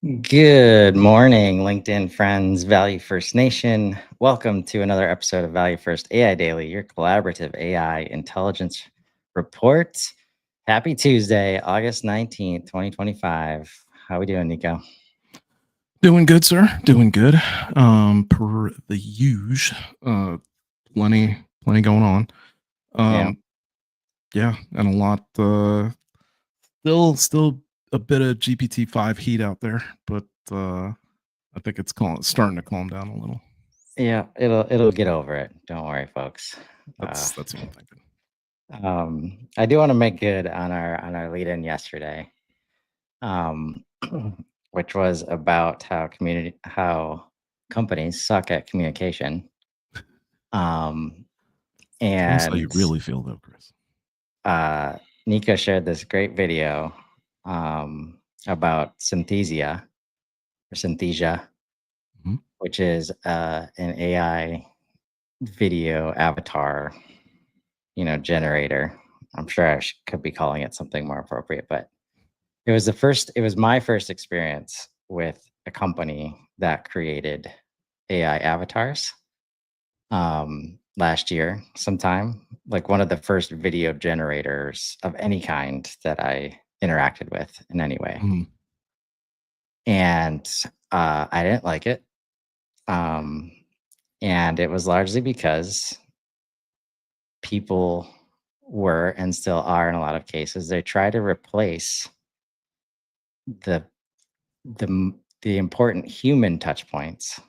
Good morning, LinkedIn friends, Value First Nation. Welcome to another episode of Value First AI Daily, your collaborative AI intelligence report. Happy Tuesday, August 19th, 2025. How we doing, Nico? Doing good, sir. Doing good. Per the usual, plenty going on. Yeah. Yeah, and a lot. Still a bit of GPT-5 heat out there, but I think it's starting to calm down a little. Yeah, it'll get over it. Don't worry, folks. Uh, That's what I'm thinking. I do want to make good on our lead-in yesterday, um, which was about how companies suck at communication. Um, Tell us how you and really feel, though, Chris. uh, Nico shared this great video about synthesia, Mhm. which is an AI video avatar, generator. I'm sure could be calling it something more appropriate, but it was my first experience with a company that created AI avatars last year sometime, like one of the first video generators of any kind that I interacted with in any way. Mhm. And I didn't like it. Um, and it was largely because people were and still are in a lot of cases, they try to replace the the important human touch points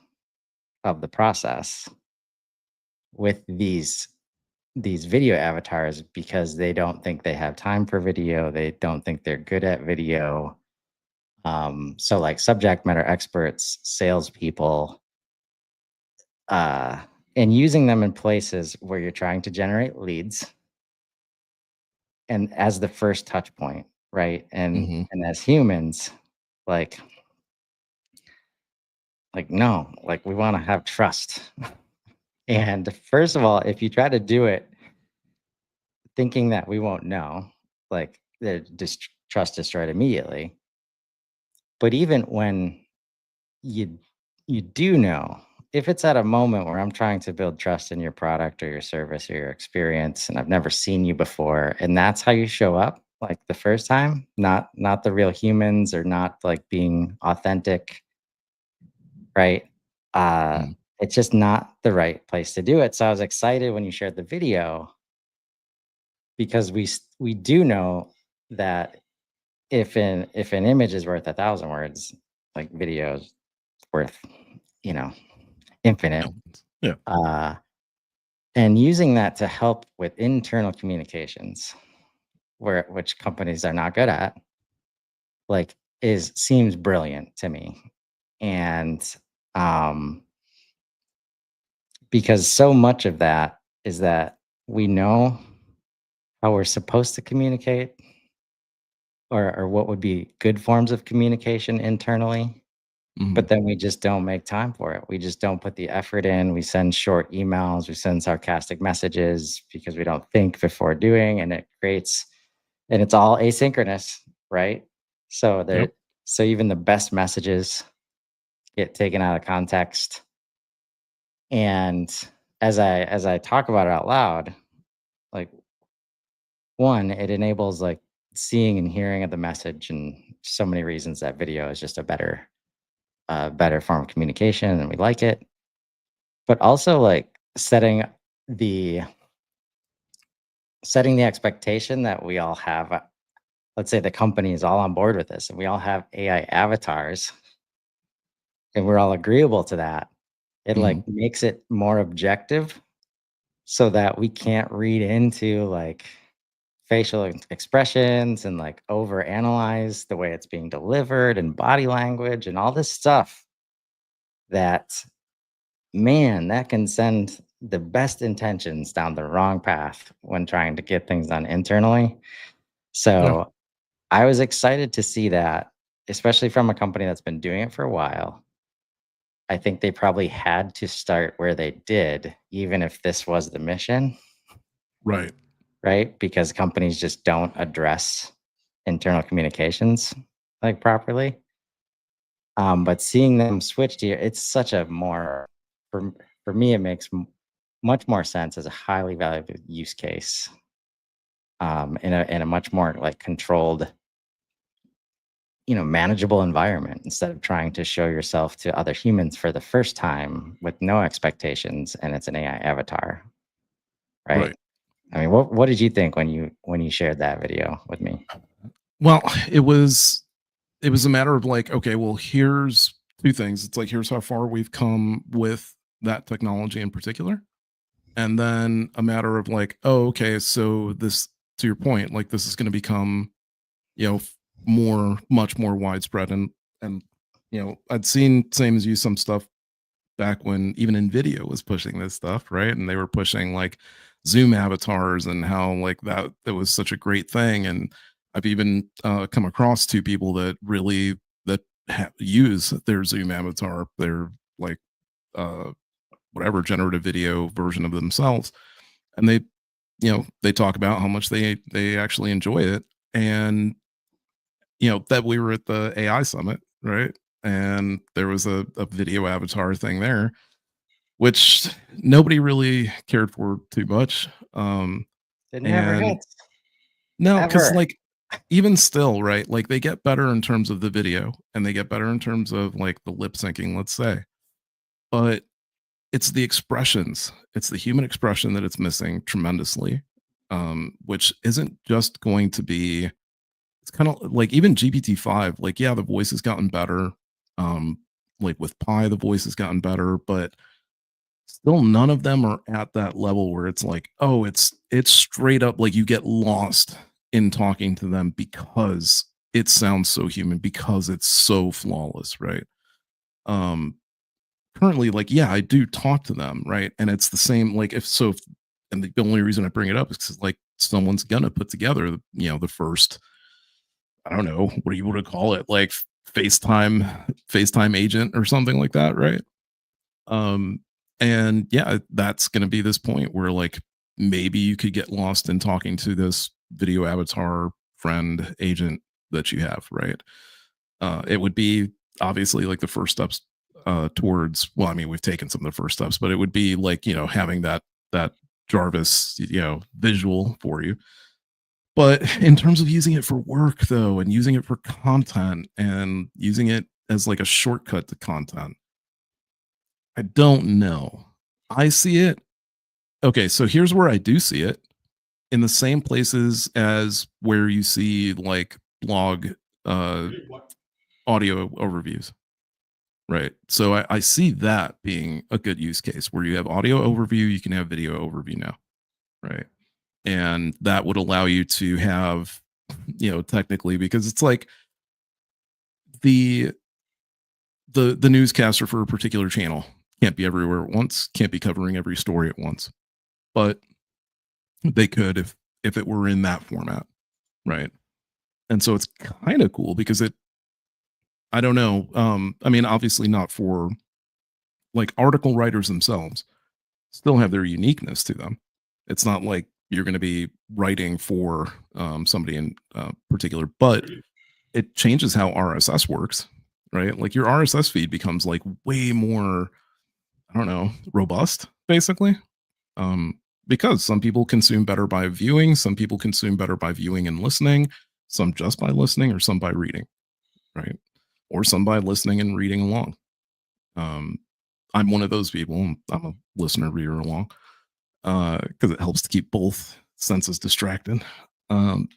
of the process with these video avatars because they don't think they have time for video. They don't think they're good at video. So like subject matter experts, salespeople, uh, and using them in places where you're trying to generate leads and as the first touch point, right? And Mhm. and as humans, like no, like we want to have trust. And first of all, if you try to do it thinking that we won't know, like the trust destroyed immediately. But even when you you do know, if it's at a moment where I'm trying to build trust in your product or your service or your experience, and I've never seen you before, and that's how you show up, like the first time, not the real humans or not like being authentic, right? Uh, Mhm. it's just not the right place to do it. So I was excited when you shared the video because we do know that if an image is worth 1,000 words, like video is worth, you know, infinite. Elements. Yeah. Uh, and using that to help with internal communications, which companies are not good at, like is seems brilliant to me. And um, because so much of that is that we know how we're supposed to communicate or what would be good forms of communication internally. But Mhm. then we just don't make time for it. We just don't put the effort in. We send short emails, we send sarcastic messages because we don't think before doing, and it's all asynchronous, right? So Yep. so even the best messages get taken out of context. And as I talk about it out loud, like one, it enables like seeing and hearing of the message and so many reasons that video is just a better form of communication and we like it. But also, like, the setting the expectation that we all have, let's say the company is all on board with this, and we all have AI avatars, and we're all agreeable to that. It, Mhm. like, makes it more objective so that we can't read into, like, facial expressions and, like, overanalyze the way it's being delivered and body language and all this stuff that man, that can send the best intentions down the wrong path when trying to get things done internally. Yeah. So I was excited to see that, especially from a company that's been doing it for a while. I think they probably had to start where they did, even if this was the mission, Right. right? Because companies just don't address internal communications like properly. But seeing them switch to it's such a more for for me, it makes much more sense as a highly valuable use case, in a much more like controlled, manageable environment instead of trying to show yourself to other humans for the first time with no expectations, and it's an AI avatar, right? Right. I mean, what did you think when you shared that video with me? Well, it was a matter of like, okay, well, here's two things. It's like, here's how far we've come with that technology in particular. And then a matter of like, oh, okay, so this, to your point, like this is going to become, much more widespread. And, I'd seen, same as you, some stuff back when even Nvidia was pushing this stuff, right? And they were pushing like Zoom avatars and how like that was such a great thing. And I've even come across two people that really that use their Zoom avatar, their like uh, whatever generative video version of themselves, and they talk about how much they actually enjoy it. And that we were at the AI summit, right? And there was a video avatar thing there which nobody really cared for too much. It never And hits, no, because ever. like even still, right? Like they get better in terms of the video and they get better in terms of like the lip syncing, let's say. But it's the expressions, it's the human expression that it's missing tremendously. Which isn't just going to be it's kind of like even GPT-5, like, yeah, the voice has gotten better. Um, like with Pi, the voice has gotten better, but still none of them are at that level where it's like, oh, it's straight up like you get lost in talking to them because it sounds so human, because it's so flawless, right? Um Currently, like, yeah, I do talk to them, right? And it's the same, like and the only reason I bring it up is because like someone's gonna put together, the first, I don't know, what do you want to call it, like FaceTime agent or something like that, right? Um, and yeah, that's going to be this point where like maybe you could get lost in talking to this video avatar friend agent that you have, right? It would be obviously like the first steps towards. Well, I mean, we've taken some of the first steps, but it would be like having that Jarvis visual for you. But in terms of using it for work though, and using it for content and using it as like a shortcut to content, I don't know. I see it. Okay, so here's where I do see it in the same places as where you see like blog uh audio overviews, right? So I see that being a good use case where you have audio overview, you can have video overview now, right? And that would allow you to have, technically, because it's like the the newscaster for a particular channel can't be everywhere at once, can't be covering every story at once, but they could if it were in that format, right? And so it's kind of cool because I don't know. I mean, obviously not for like article writers themselves still have their uniqueness to them. It's not like you're going to be writing for somebody in particular, but it changes how RSS works, right? Like your RSS feed becomes like way more, I don't know, robust, basically. Um, because some people consume better by viewing, some people consume better by viewing and listening, some just by listening, or some by reading, right? Or some by listening and reading along. Um, I'm one of those people. I'm a listener reader along because it helps to keep both senses distracted. Um,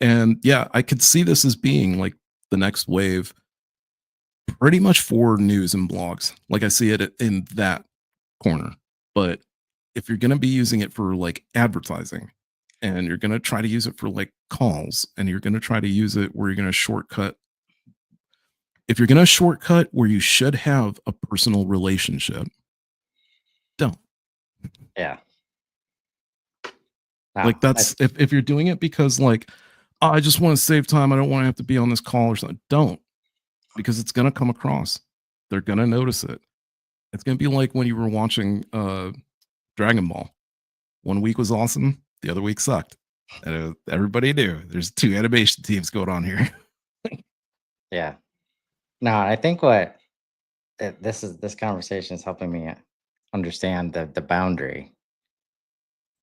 and yeah, I could see this as being like the next wave, pretty much for news and blogs. Like I see it in that corner. But if you're going to be using it for like advertising and you're going to try to use it for like calls and you're going to try to use it where you're going to shortcut, if you're going to shortcut where you should have a personal relationship, don't. Yeah. Wow. Like that's if you're doing it because like, "Oh, I just want to save time, I don't want to have to be on this call or something, don't, because it's going to come across. They're going to notice it. It's going to be like when you were watching Dragon Ball. One week was awesome, the other week sucked. And everybody knew there's two animation teams going on here. Yeah. No, I think what this conversation is helping me understand the boundary.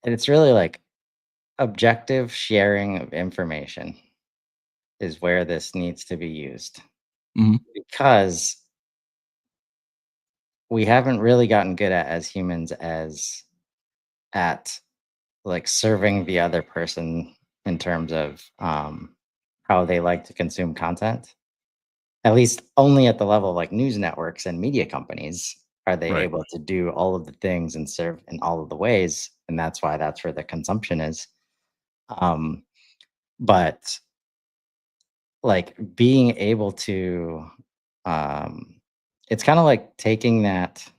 And it's really like objective sharing of information is where this needs to be used Mhm. because we haven't really gotten good at as humans as at like serving the other person in terms of how they like to consume content. At least only at the level of like news networks and media companies are they Right. able to do all of the things and serve in all of the ways, and that's where the consumption is. Um, but like being able to, um, it's kind of like taking that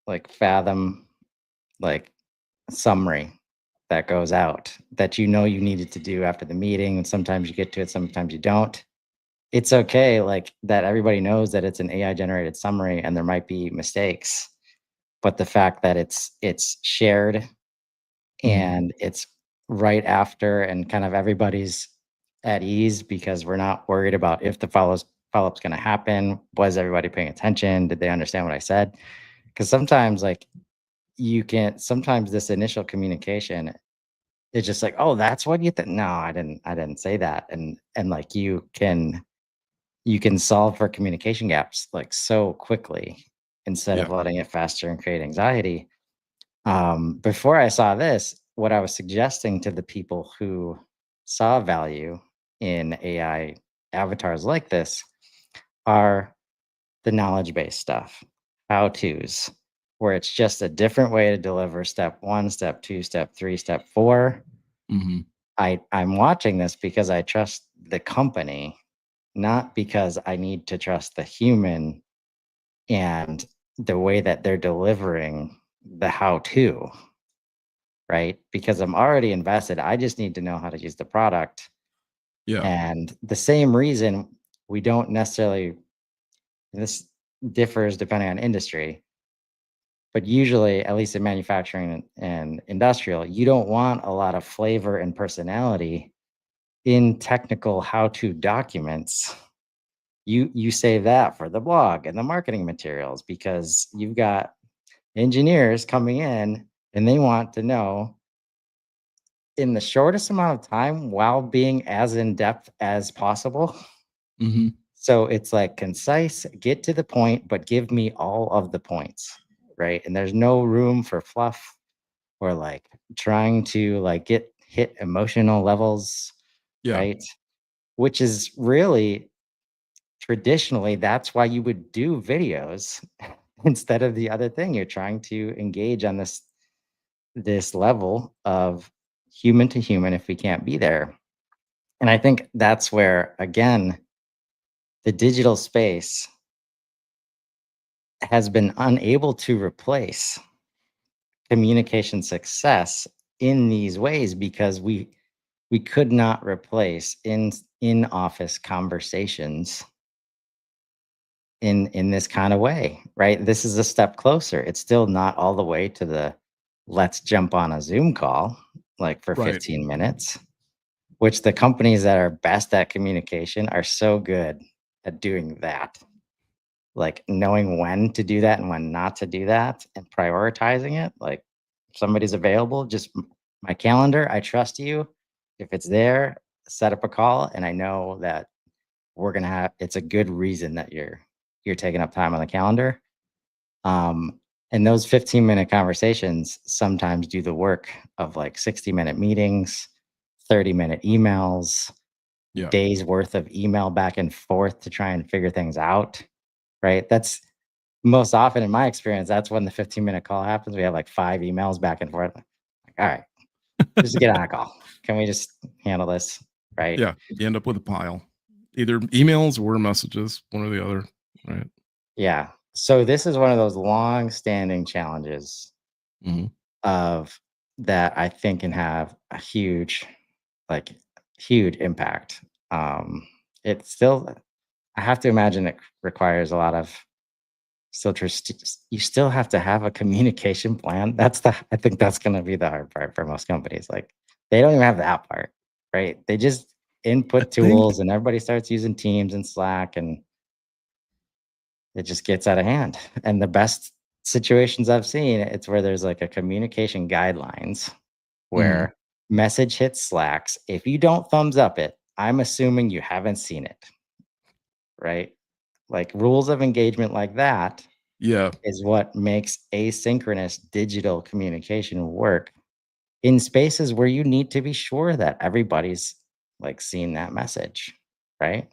like fathom like summary that goes out that you know you needed to do after the meeting, and sometimes you get to it, sometimes you don't. It's okay, like, that everybody knows that it's an AI generated summary and there might be mistakes, but the fact that it's shared Mhm. and it's right after and kind of everybody's at ease because we're not worried about if the follow-up's gonna happen. Was everybody paying attention? Did they understand what I said? Because sometimes, like, you can't sometimes this initial communication, it's just like, "Oh, that's what you think? No, I didn't say that." And, like, you can solve for communication gaps like so quickly instead of Yeah. letting it fester and create anxiety. Before I saw this, what I was suggesting to the people who saw value in AI avatars like this are the knowledge based stuff, how to's, where it's just a different way to deliver step one, step two, step three, step four. Mhm. I'm watching this because I trust the company, not because I need to trust the human and the way that they're delivering the how to, right? Because I'm already invested. I just need to know how to use the product. Yeah. And the same reason we don't necessarily, this differs depending on industry, but usually, at least in manufacturing and industrial, you don't want a lot of flavor and personality in technical how to documents. You save that for the blog and the marketing materials because you've got engineers coming in and they want to know in the shortest amount of time while being as in depth as possible. Mhm. So it's like concise, get to the point, but give me all of the points, right? And there's no room for fluff or like trying to like get hit emotional levels, Yeah. right? Which is really traditionally that's why you would do videos instead of the other thing. You're trying to engage on this level of human to human if we can't be there. And I think that's where, again, the digital space has been unable to replace communication success in these ways because we could not replace in office conversations in this kind of way, right? This is a step closer. It's still not all the way to the let's jump on a Zoom call like for Right. 15 minutes, which the companies that are best at communication are so good at doing that. Like knowing when to do that and when not to do that and prioritizing it. Like if somebody's available, just my calendar, I trust you. If it's there, set up a call and I know that we're gonna have it's a good reason that you're taking up time on the calendar. Um, and those 15-minute conversations sometimes do the work of like 60-minute meetings, 30-minute emails, Yeah. days worth of email back and forth to try and figure things out, right? That's most often in my experience, that's when the 15-minute call happens. We have like 5 emails back and forth. Like, all right, just get on a call. Can we just handle this? Right. Yeah. You end up with a pile. Either emails or messages, one or the other, right? Yeah. So this is one of those long standing challenges Mhm. of that I think can have a like huge impact. It's still I have to imagine it requires a lot of still trust. You still have to have a communication plan. I think that's going to be the hard part for most companies. Like they don't even have that part, right? They just I input think tools and everybody starts using Teams and Slack and it just gets out of hand. And the best situations I've seen, it's where there's like a communication guidelines Mhm. where message hits slacks. If you don't thumbs up it, I'm assuming you haven't seen it, right? Like rules of engagement like that Yeah. is what makes asynchronous digital communication work in spaces where you need to be sure that everybody's like seeing that message, right?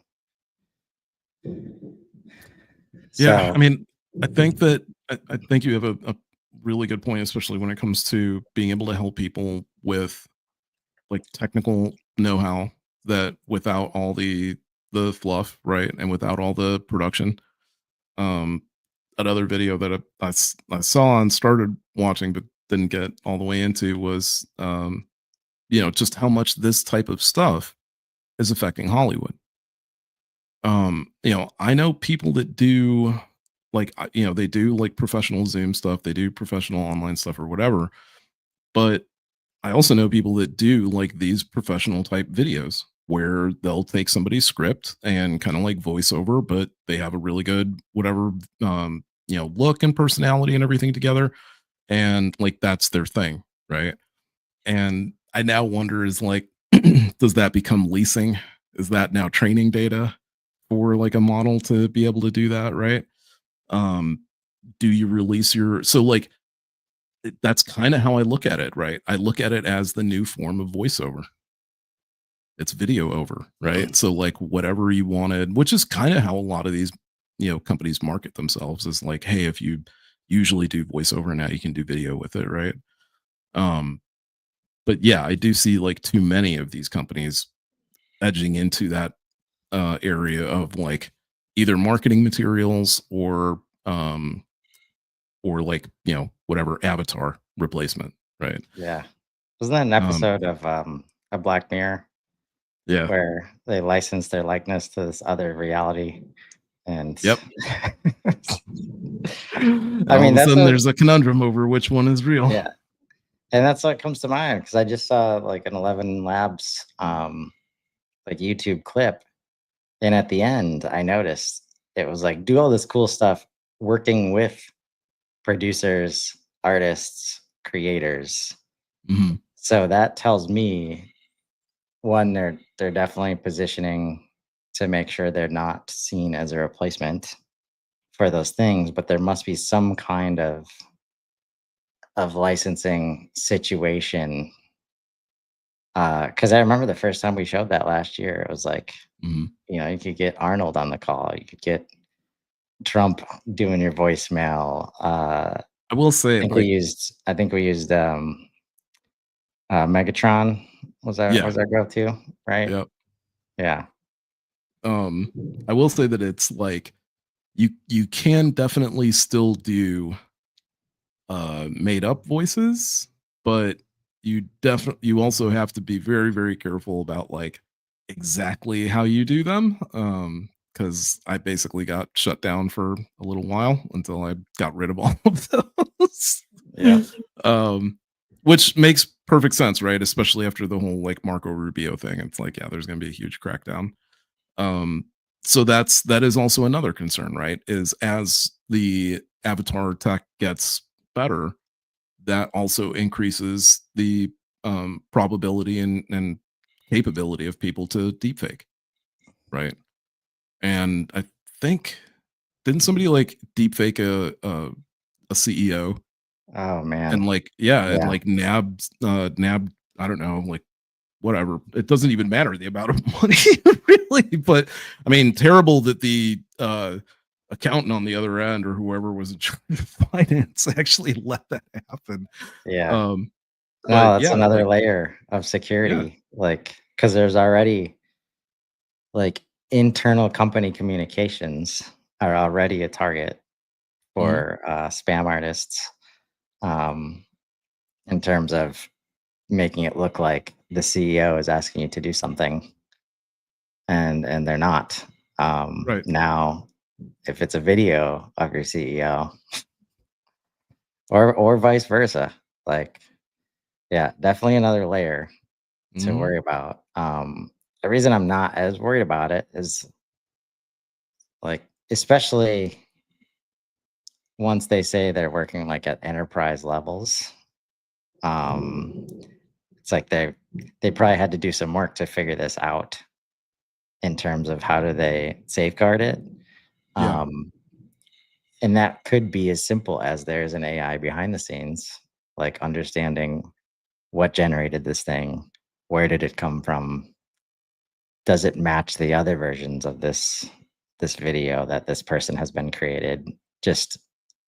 Yeah, I So, mean, I think that I think you have a really good point, especially when it comes to being able to help people with like technical know-how that without all the fluff, right, and without all the production. Um, Another video that I saw and started watching but didn't get all the way into was just how much this type of stuff is affecting Hollywood. I know people that do like they do like professional Zoom stuff, they do professional online stuff or whatever, but I also know people that do like these professional type videos where they'll take somebody's script and kind of like voiceover, but they have a really good whatever look and personality and everything together, and like that's their thing, right? And I now wonder is like, does that become leasing? Is that now training data for like a model to be able to do that, right? Um, do you release your so like that's kind of how I look at it, right? I look at it as the new form of voiceover. It's video over, right? So like whatever you wanted, which is kind of how a lot of these, companies market themselves is like, hey, if you usually do voiceover now you can do video with it, right? Um, but yeah, I do see like too many of these companies edging into that area of like either marketing materials or like whatever avatar replacement, right? yeah. Wasn't that an Um, episode of a Black Mirror yeah, where they licensed their likeness to this other reality? And yep. And I all of mean, a that's sudden, what, there's a conundrum over which one is real. yeah. And that's what comes to mind because I just saw like an 11 Labs like YouTube clip. And at the end, I noticed it was like do all this cool stuff working with producers, artists, creators. Mhm. So that tells me one, they're definitely positioning to make sure they're not seen as a replacement for those things, but there must be some kind of licensing situation. Because I remember the first time we showed that last year, it was like, Mhm. you could get Arnold on the call, you could get Trump doing your voicemail. I will say, like, I think we used Megatron yeah, was our go-to, right? yeah. Yeah. Um, I will say that it's like you can definitely still do made up voices, but you also have to be very, very careful about like exactly how you do them. Because I basically got shut down for a little while until I got rid of all of those. Yeah. um, which makes perfect sense, right? Especially after the whole like Marco Rubio thing. It's like, yeah, there's gonna be a huge crackdown. Um, so that is also another concern, right? Is as the avatar tech gets better, that also increases the probability and capability of people to deepfake, right? And I think didn't somebody like deepfake a CEO Oh man. and like yeah, and Yeah. like nab I don't know like whatever. It doesn't even matter the amount of money really, but I mean terrible that the accountant on the other end or whoever was in charge of finance actually let that happen. Yeah. Um No, but that's yeah, another like layer of yeah. security, like because there's already like internal company communications are already a target Mhm. for spam artists, um, in terms of making it look like the CEO is asking you to do something and they're not. Right. Now, if it's a video of your CEO or vice versa, like yeah, definitely another layer to Mhm. worry about. The reason I'm not as worried about it is like, especially. once they say they're working like at enterprise levels, um, it's like they probably had to do some work to figure this out in terms of how do they safeguard it. Yeah. Um, and that could be as simple as there's an AI behind the scenes, like understanding what generated this thing, where did it come from, does it match the other versions of this video that this person has been created, just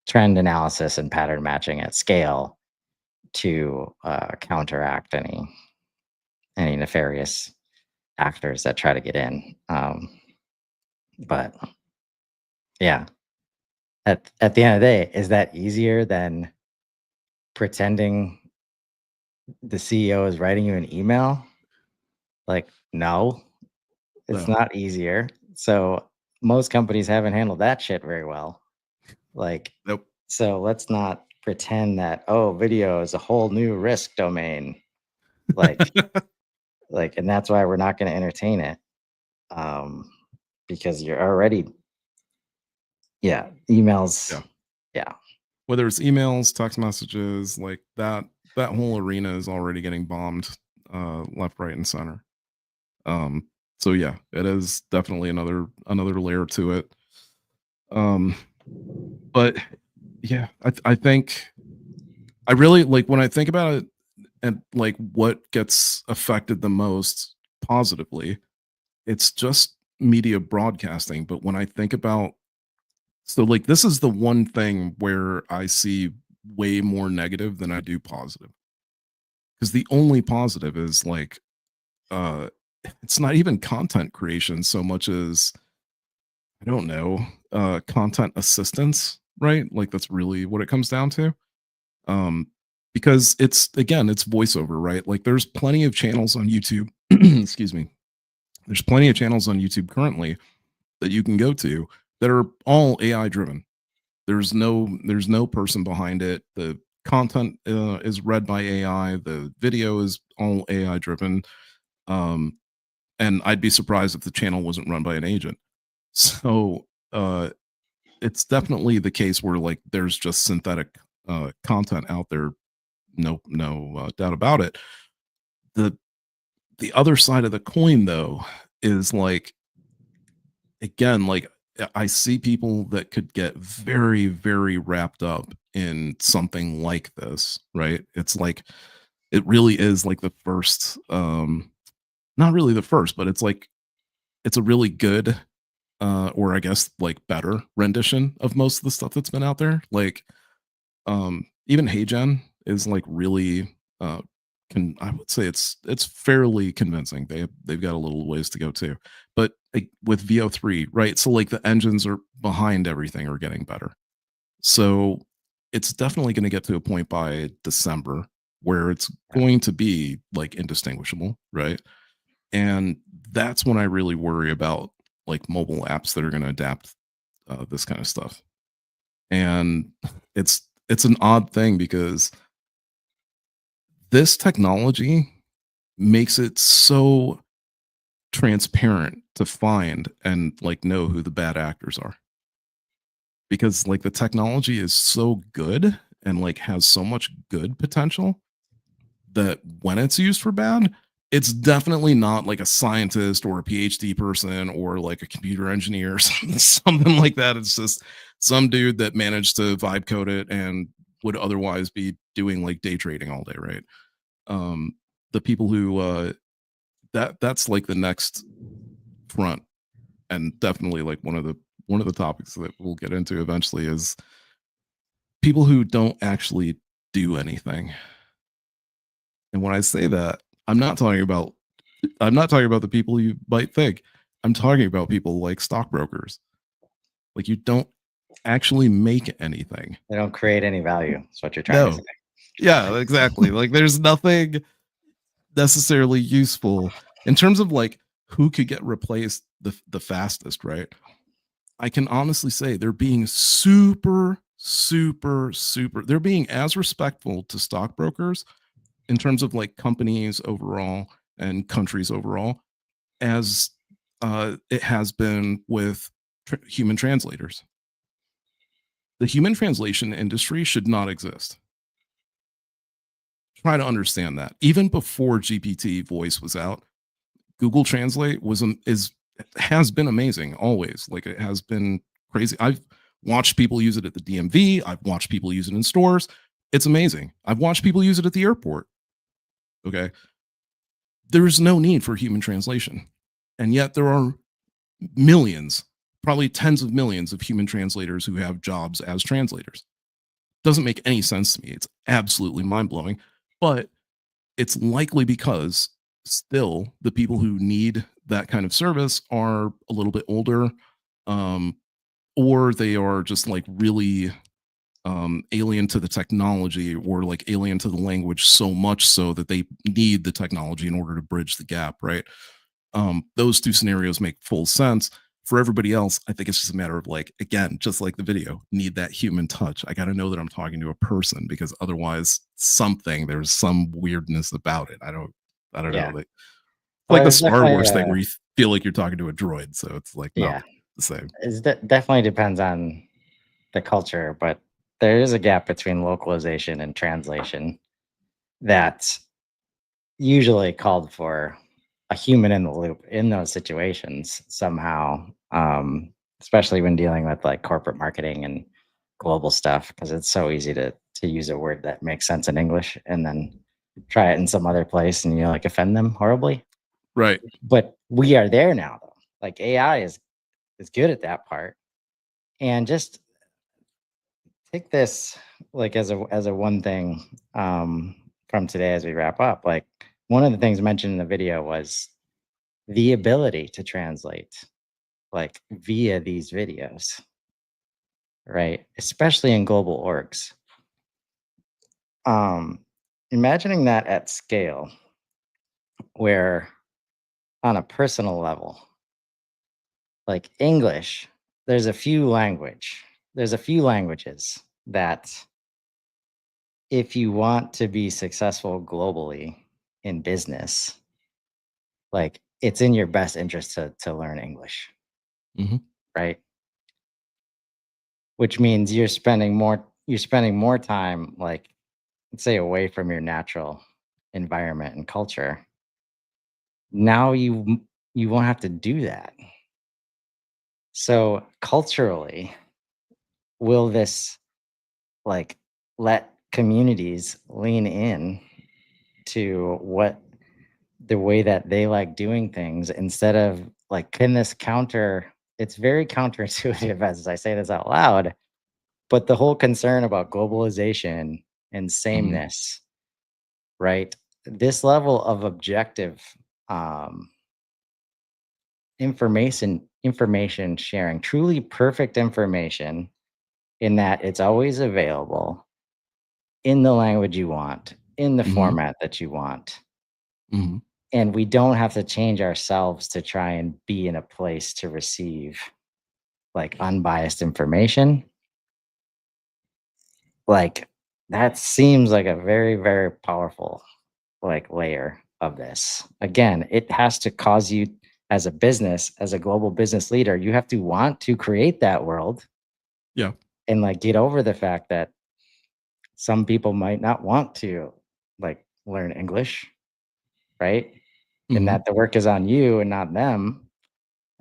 trend analysis and pattern matching at scale to counteract any nefarious actors that try to get in. But yeah, at the end of the day, is that easier than pretending the CEO is writing you an email? Like, no, it's No. not easier. So most companies haven't handled that shit very well. Like, Nope. so let's not pretend that, oh, video is a whole new risk domain. Like, and that's why we're not going to entertain it. Um, because you're already, yeah, emails. Yeah. Yeah. Whether it's emails, text messages, like that whole arena is already getting bombed left, right, and center. Um, so yeah, it is definitely another layer to it. Um, but yeah, I think I really like when I think about it and like what gets affected the most positively, it's just media broadcasting. But when I think about so like this is the one thing where I see way more negative than I do positive. Because the only positive is like uh it's not even content creation so much as I don't know, content assistance, right? Like that's really what it comes down to. Um, because it's again, it's voiceover, right? Like there's plenty of channels on YouTube. Excuse me. There's plenty of channels on YouTube currently that you can go to that are all AI driven. There's no person behind it. The content is read by AI. The video is all AI driven. Um, and I'd be surprised if the channel wasn't run by an agent. So uh, it's definitely the case where like there's just synthetic content out there. No doubt about it. The the other side of the coin though is like again like I see people that could get very very wrapped up in something like this, right? It's like it really is like the first not really the first, but it's like it's a really good or I guess like better rendition of most of the stuff that's been out there. Like even HeyGen is like really can I would say it's fairly convincing. They've got a little ways to go too. But like, with VO3, right? So like the engines are behind everything are getting better. So it's definitely going to get to a point by December where it's Yeah. going to be like indistinguishable, right? And that's when I really worry about like mobile apps that are going to adapt this kind of stuff. And it's an odd thing because this technology makes it so transparent to find and like know who the bad actors are because like the technology is so good and like has so much good potential that when it's used for bad, it's definitely not like a scientist or a PhD person or like a computer engineer or something like that. It's just some dude that managed to vibe code it and would otherwise be doing like day trading all day, right? Um, the people who that's like the next front and definitely like one of the topics that we'll get into eventually is people who don't actually do anything. And when I say that, I'm not talking about the people you might think. I'm talking about people like stockbrokers. Like you don't actually make anything. They don't create any value. That's what you're trying to say. No. Yeah, exactly. Like there's nothing necessarily useful in terms of like who could get replaced the fastest, right? I can honestly say they're being super they're being as respectful to stockbrokers in terms of like companies overall and countries overall as it has been with human translators. The human translation industry should not exist. Try to understand that. Even before GPT voice was out, Google Translate is has been amazing always. Like it has been crazy. I've watched people use it at the DMV. I've watched people use it in stores. It's amazing. I've watched people use it at the airport. Okay. There's no need for human translation. And yet there are millions, probably tens of millions of human translators who have jobs as translators. Doesn't make any sense to me. It's absolutely mind blowing. But it's likely because still the people who need that kind of service are a little bit older, um, or they are just like really alien to the technology or like alien to the language so much so that they need the technology in order to bridge the gap, right? Those two scenarios make full sense. For everybody else, I think it's just a matter of like, again, just like the video, need that human touch. I got to know that I'm talking to a person because otherwise, there's some weirdness about it. I don't know. Yeah. Like, Well, like the there's Star definitely Wars thing where you feel like you're talking to a droid, so it's like not yeah, the same. definitely depends on the culture, but there is a gap between localization and translation that's usually called for a human in the loop in those situations somehow, especially when dealing with like corporate marketing and global stuff, because it's so easy to use a word that makes sense in English and then try it in some other place and you like offend them horribly. Right. But we are there now though. Like AI is good at that part. And just take this like as a one thing from today as we wrap up. Like one of the things mentioned in the video was the ability to translate like via these videos, right? Especially in global orgs. Um, Imagining that at scale, where on a personal level, like English, there's a few languages that if you want to be successful globally in business, like it's in your best interest to learn English, Hmm. right? Which means you're spending more time like let's say away from your natural environment and culture. Now you won't have to do that. So culturally, will this like let communities lean in to what the way that they like doing things instead of like can this counter it's very counterintuitive as I say this out loud, but the whole concern about globalization and Hmm. sameness, right? This level of objective um, information sharing, truly perfect information in that it's always available in the language you want, in the Hmm. format that you want. Hmm. And we don't have to change ourselves to try and be in a place to receive like unbiased information. Like that seems like a very, very powerful like layer of this. Again, it has to cause you as a business, as a global business leader, you have to want to create that world Yeah. and like get over the fact that some people might not want to like learn English, right? And Hmm. that the work is on you and not them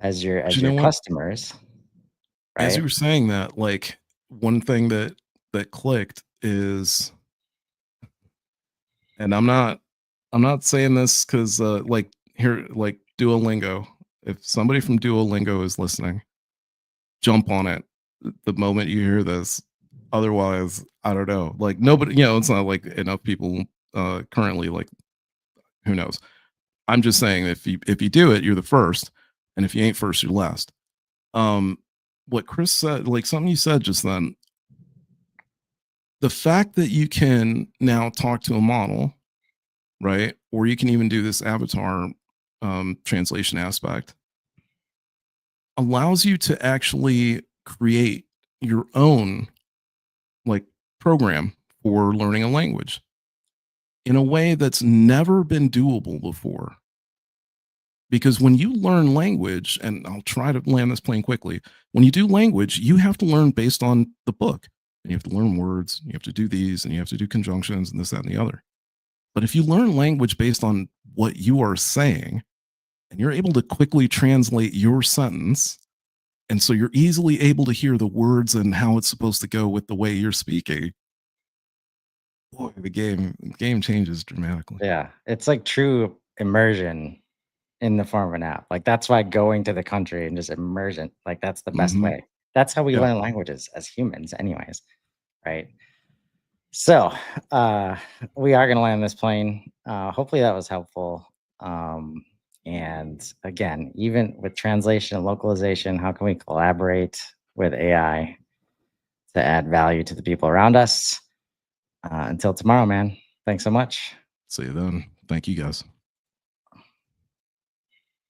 But as you your know what? customers, As you right? were saying that, like one thing that clicked is, and I'm not saying this because like here like Duolingo. If somebody from Duolingo is listening, jump on it the moment you hear this. Otherwise, I don't know. Like nobody, it's not like enough people currently. Like who knows? I'm just saying if you do it, you're the first, and if you ain't first, you're last. Um, what Chris said, like something you said just then, the fact that you can now talk to a model, right? Or you can even do this avatar translation aspect, allows you to actually create your own like program for learning a language in a way that's never been doable before. Because when you learn language, and I'll try to land this plane quickly, when you do language, you have to learn based on the book. And you have to learn words, you have to do these, and you have to do conjunctions and this, that, and the other. But if you learn language based on what you are saying, and you're able to quickly translate your sentence, and so you're easily able to hear the words and how it's supposed to go with the way you're speaking, boy, the game changes dramatically. Yeah, it's like true immersion in the form of an app. Like, that's why going to the country and just immersion, like, that's the best Mhm. way. That's how we Yeah. learn languages as humans anyways, right? So, uh, we are gonna land this plane. Hopefully that was helpful. And again, even with translation and localization, how can we collaborate with AI to add value to the people around us? Until tomorrow, man. Thanks so much. See you then. Thank you guys.